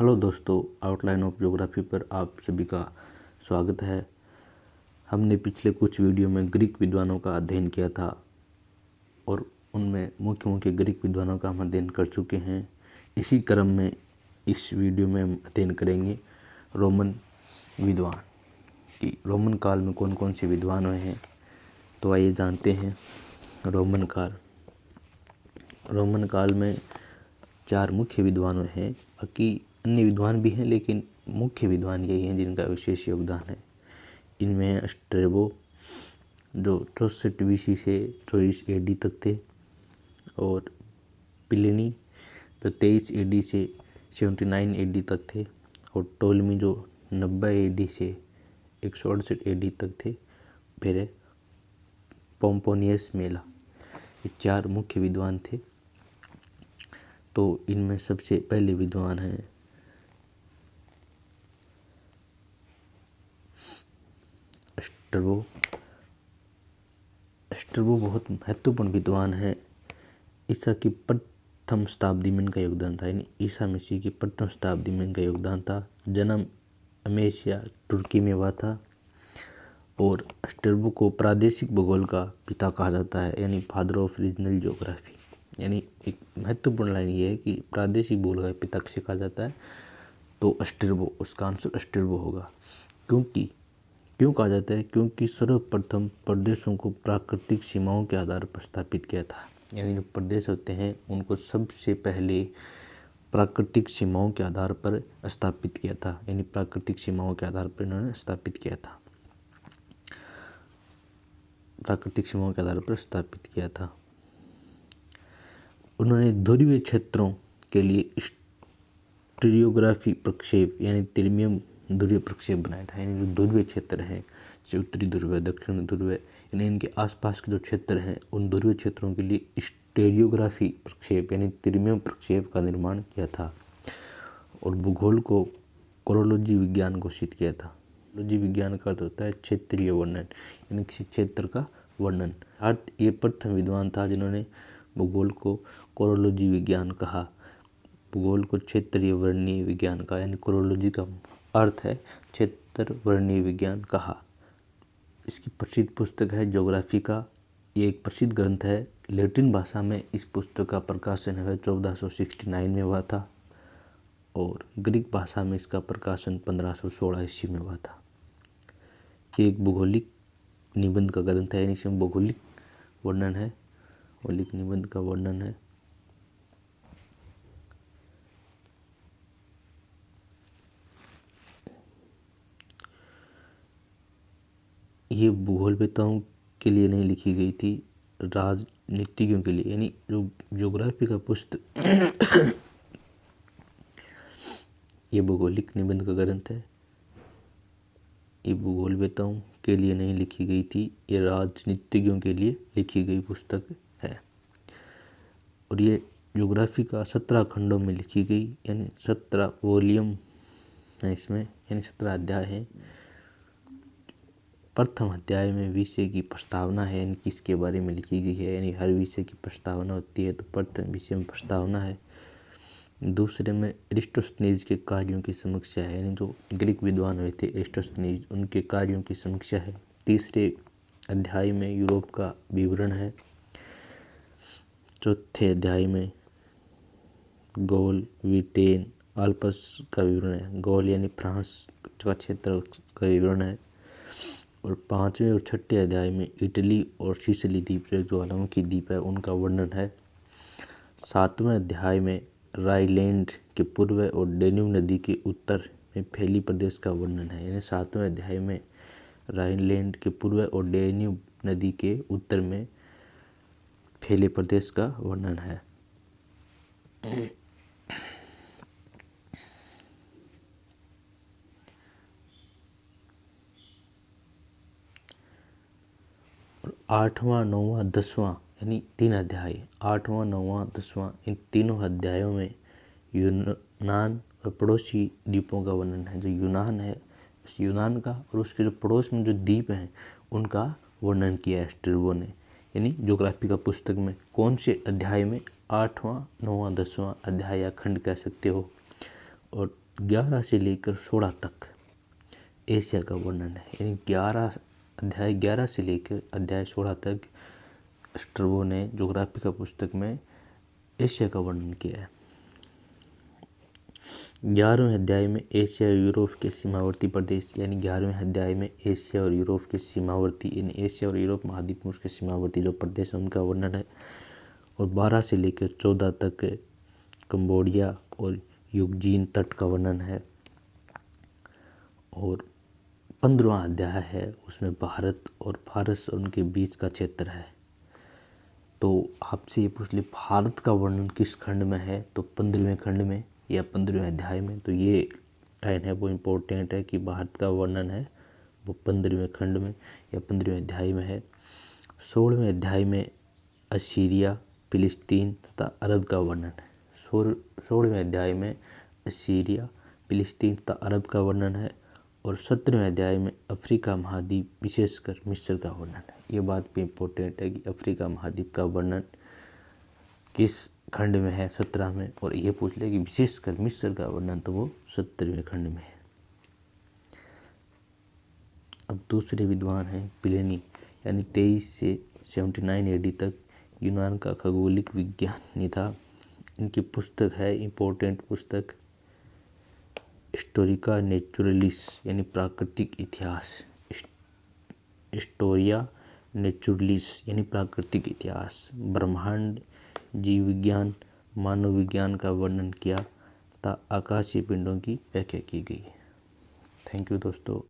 Hello दोस्तों, outline of geography पर आप सभी का स्वागत है। हमने पिछले कुछ वीडियो में ग्रीक विद्वानों का अध्ययन किया था और उनमें मुख्य मुख्य ग्रीक विद्वानों का हम अध्ययन कर चुके हैं। इसी क्रम में इस वीडियो में हम अध्ययन करेंगे रोमन विद्वान कि रोमन काल में कौन कौन से विद्वान हुए हैं। तो आइए जानते हैं रोमन काल। रोमन काल में 4 मुख्य विद्वान हुए हैं। बाकी अन्य विद्वान भी हैं, लेकिन मुख्य विद्वान यही हैं जिनका विशेष योगदान है। इनमें है स्ट्रेबो, जो 64 BC से 24 AD तक थे, और प्लिनी जो 23 AD से 79 AD तक थे, और टोलमी जो 90 AD से 168 AD तक थे। फिर है पोम्पोनियस मेला। ये 4 मुख्य विद्वान थे। तो इनमें सबसे पहले विद्वान हैं स्ट्रैबो। स्ट्रैबो बहुत महत्वपूर्ण विद्वान है। ईसा की प्रथम शताब्दी में इनका योगदान था, यानी ईसा मसीह की प्रथम शताब्दी में इनका योगदान था। जन्म अमेसिया तुर्की में हुआ था। और स्ट्रैबो को प्रादेशिक भूगोल का पिता कहा जाता है, यानी फादर ऑफ रीजनल ज्योग्राफी। यानी एक महत्वपूर्ण लाइन ये है कि प्रादेशिक भूगोल का पिता किसे कहा जाता है, तो स्ट्रैबो, उसका आंसर स्ट्रैबो होगा। क्यों कहा जाता है? क्योंकि सर्वप्रथम प्रदेशों को प्राकृतिक सीमाओं के आधार पर स्थापित किया था। यानी जो प्रदेश होते हैं उनको सबसे पहले प्राकृतिक सीमाओं के आधार पर स्थापित किया था। यानी प्राकृतिक सीमाओं के आधार पर इन्होंने स्थापित किया था। प्राकृतिक सीमाओं के आधार पर स्थापित किया था। उन्होंने ध्रुवीय क्षेत्रों के लिए स्टीरियोग्राफी प्रक्षेप यानी तिर्मियम ध्रुवीय प्रक्षेप बनाया था। यानी जो ध्रुवीय क्षेत्र है, जैसे उत्तरी ध्रुव, दक्षिण ध्रुव, यानी इनके आसपास के जो क्षेत्र हैं उन ध्रुवीय क्षेत्रों के लिए स्टीरियोग्राफी प्रक्षेप यानी तिर्मियम प्रक्षेप का निर्माण किया था। और भूगोल को कोरोलॉजी विज्ञान घोषित किया था। कोरोलॉजी विज्ञान का अर्थ होता है क्षेत्रीय वर्णन, यानी किसी क्षेत्र का वर्णन। अर्थ ये प्रथम विद्वान था जिन्होंने भूगोल को कोरोलॉजी विज्ञान कहा। भूगोल को क्षेत्रीय वर्णीय विज्ञान का, यानी कोरोलॉजी का अर्थ है क्षेत्र वर्णीय विज्ञान कहा। इसकी प्रसिद्ध पुस्तक है ज्योग्राफी का। ये एक प्रसिद्ध ग्रंथ है। लैटिन भाषा में इस पुस्तक का प्रकाशन है 1469 में हुआ था, और ग्रीक भाषा में इसका प्रकाशन 1516 ईस्वी में हुआ था। ये एक भौगोलिक निबंध का ग्रंथ है, यानी इसमें भौगोलिक वर्णन है, भौगोलिक निबंध का वर्णन है। ये भूगोलवेताओं के लिए नहीं लिखी गई थी, राजनीतिज्ञों के लिए। यानी जो ज्योग्राफी का पुस्तक ये भौगोलिक निबंध का ग्रंथ है। ये भूगोलवेताओं के लिए नहीं लिखी गई थी, ये राजनीतिज्ञों के लिए लिखी गई पुस्तक है। और ये ज्योग्राफी का 17 खंडों में लिखी गई, यानी 17 वॉल्यूम है इसमें, यानी 17 अध्याय हैं। प्रथम अध्याय में विषय की प्रस्तावना है, यानी किसके बारे में लिखी गई है। यानी हर विषय की प्रस्तावना होती है, तो प्रथम विषय में प्रस्तावना है। दूसरे में एरिस्टोस्थनीज के कार्यों की समीक्षा है, यानी जो ग्रीक विद्वान हुए थे एरिस्टोस्थनीज, उनके कार्यों की समीक्षा है। तीसरे अध्याय में यूरोप का विवरण है। चौथे अध्याय में गौल, ब्रिटेन, आल्प्स का विवरण है। गौल यानी फ्रांस का क्षेत्र का विवरण है। और 5वें और 6ठे अध्याय में इटली और सिसिली द्वीप, जो ज्वालामुखी द्वीप है, उनका वर्णन है। 7वें अध्याय में राइनलैंड के पूर्व और डेन्यूब नदी के उत्तर में फैली प्रदेश का वर्णन है। यानी 7वें अध्याय में राइनलैंड के पूर्व और डेन्यूब नदी के उत्तर में फैले प्रदेश का वर्णन है। और 8वां, 9वां, 10वां यानी 3 अध्याय, 8वां, 9वां, 10वां, इन तीनों अध्यायों में यूनान और पड़ोसी द्वीपों का वर्णन है। जो यूनान है, उस यूनान का और उसके जो पड़ोस में जो द्वीप हैं उनका वर्णन किया है स्ट्रैबो ने। यानी ज्योग्राफी का पुस्तक में कौन से अध्याय में, 8वां, 9वां, 10वां अध्याय या खंड कह सकते हो, और 11 से लेकर 16 तक एशिया का वर्णन है। यानी 11 से लेकर अध्याय 16 तक स्ट्रैबो ने ज्योग्राफी का पुस्तक में एशिया का वर्णन किया है। 11वें अध्याय में एशिया और यूरोप के सीमावर्ती प्रदेश, यानी 11वें अध्याय में एशिया और यूरोप के सीमावर्ती, यानी एशिया और यूरोप महाद्वीप में उसके सीमावर्ती जो प्रदेश है उनका वर्णन है। और 12 से लेकर 14 तक कंबोडिया और यूजीन तट का वर्णन है। और 15वां अध्याय है, उसमें भारत और फारस और उनके बीच का क्षेत्र है। तो आपसे ये पूछ ले भारत का वर्णन किस खंड में है, तो 15वें खंड में या 15वें अध्याय में। तो ये लाइन है वो इम्पोर्टेंट है कि भारत का वर्णन है वो 15वें खंड में या 15वें अध्याय में है। 16वें अध्याय में असीरिया, फिलिस्तीन तथा अरब का वर्णन है। 16वें अध्याय में असीरिया, फिलिस्तीन तथा अरब का वर्णन है। और 17वें अध्याय में अफ्रीका महाद्वीप विशेषकर मिस्र का वर्णन है। ये बात भी इम्पोर्टेंट है कि अफ्रीका महाद्वीप का वर्णन किस खंड में है, 17 में। और ये पूछ ले कि विशेषकर मिस्र का वर्णन, तो वो 17वें खंड में है। अब दूसरे विद्वान हैं प्लिनी, यानी 23 से 79 AD तक यूनान का खगोलिक विज्ञानी था। इनकी पुस्तक है इम्पोर्टेंट पुस्तक हिस्टोरिका नेचुरलिस, यानी प्राकृतिक इतिहास। हिस्टोरिया नेचुरलिस यानी प्राकृतिक इतिहास। ब्रह्मांड, जीव विज्ञान, मानव विज्ञान का वर्णन किया तथा आकाशीय पिंडों की व्याख्या की गई। थैंक यू दोस्तों।